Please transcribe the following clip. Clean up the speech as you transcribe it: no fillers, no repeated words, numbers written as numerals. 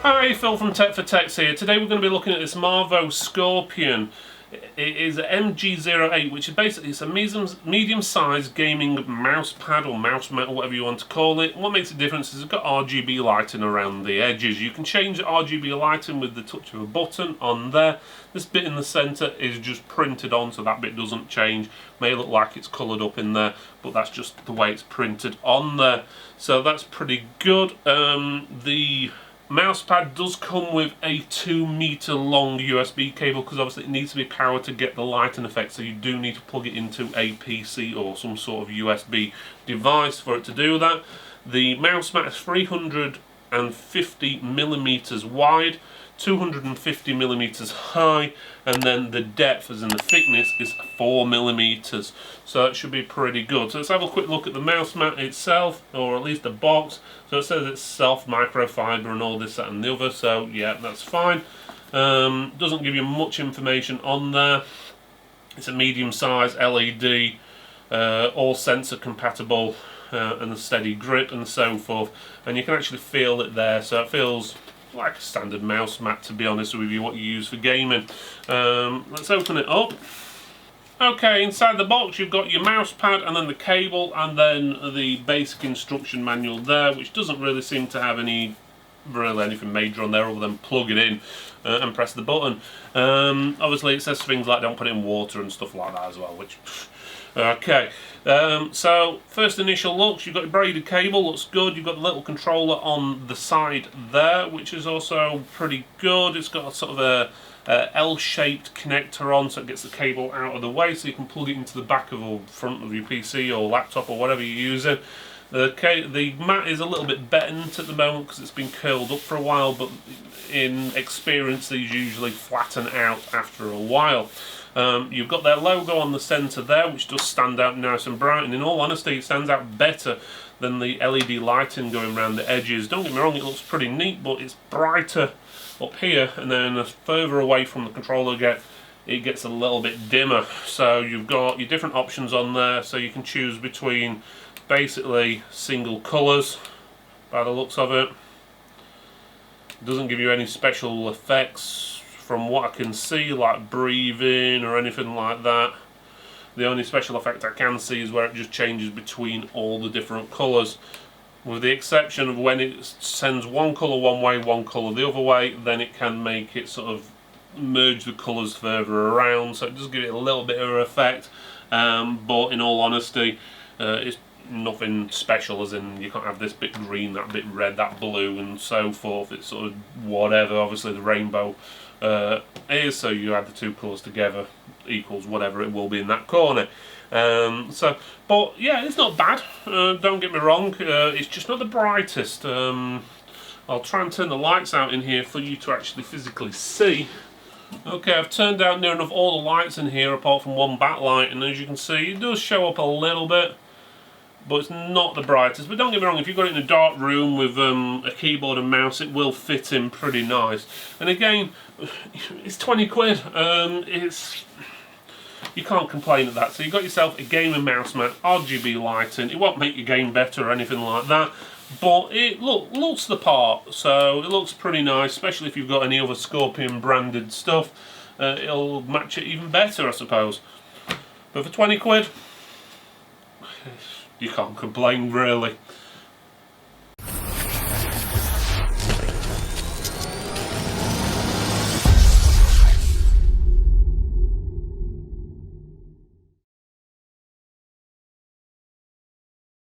Hi, Phil from Tech for Techs here. Today we're going to be looking at this Marvo Scorpion. It is an MG08, which is basically it's a medium-sized gaming mouse pad or mouse mat or whatever you want to call it. What makes a difference is it's got RGB lighting around the edges. You can change the RGB lighting with the touch of a button on there. This bit in the centre is just printed on, so that bit doesn't change. May look like it's coloured up in there, but that's just the way it's printed on there. So that's pretty good. The mousepad does come with a 2-meter long USB cable because obviously it needs to be powered to get the lighting effect, so you do need to plug it into a PC or some sort of USB device for it to do that. The mouse mat is 350mm wide, 250mm high, and then the depth, as in the thickness, is 4mm. So that should be pretty good. So let's have a quick look at the mouse mat itself, or at least the box. So it says it's soft microfiber and all this, that and the other, so yeah, that's fine. Doesn't give you much information on there. It's a medium size LED, all sensor compatible, and a steady grip and so forth, and you can actually feel it there, so it feels like a standard mouse mat, to be honest with you, what you use for gaming. Let's open it up. Okay, inside the box you've got your mouse pad and then the cable and then the basic instruction manual there, which doesn't really seem to have anything major on there other than plug it in and press the button. Obviously it says things like don't put it in water and stuff like that as well, which okay. So first initial looks, you've got your braided cable, looks good. You've got the little controller on the side there, which is also pretty good. It's got a sort of a L-shaped connector on, so it gets the cable out of the way, so you can plug it into the back of or front of your PC or laptop or whatever you're using. The mat is a little bit bent at the moment because it's been curled up for a while, but in experience these usually flatten out after a while. You've got their logo on the centre there, which does stand out nice and bright, and in all honesty it stands out better than the LED lighting going around the edges. Don't get me wrong, it looks pretty neat, but it's brighter up here, and then as further away from the controller it gets a little bit dimmer. So you've got your different options on there, so you can choose between basically single colours by the looks of it. It doesn't give you any special effects from what I can see, like breathing or anything like that. The only special effect I can see is where it just changes between all the different colours, with the exception of when it sends one colour one way, one colour the other way, then it can make it sort of merge the colours further around, so it does give it a little bit of an effect, but in all honesty it's nothing special, as in you can't have this bit green, that bit red, that blue and so forth. It's sort of whatever. Obviously the rainbow is, so you add the two colours together equals whatever it will be in that corner. But yeah, it's not bad, don't get me wrong, it's just not the brightest. I'll try and turn the lights out in here for you to actually physically see. Okay, I've turned down near enough all the lights in here apart from one backlight, and as you can see it does show up a little bit, but it's not the brightest. But don't get me wrong, if you've got it in a dark room with a keyboard and mouse, it will fit in pretty nice. And again, it's 20 quid. You can't complain at that. So you've got yourself a gaming mouse mat, RGB lighting. It won't make your game better or anything like that, but it looks the part. So it looks pretty nice, especially if you've got any other Scorpion branded stuff. It'll match it even better, I suppose. But for 20 quid, you can't complain really.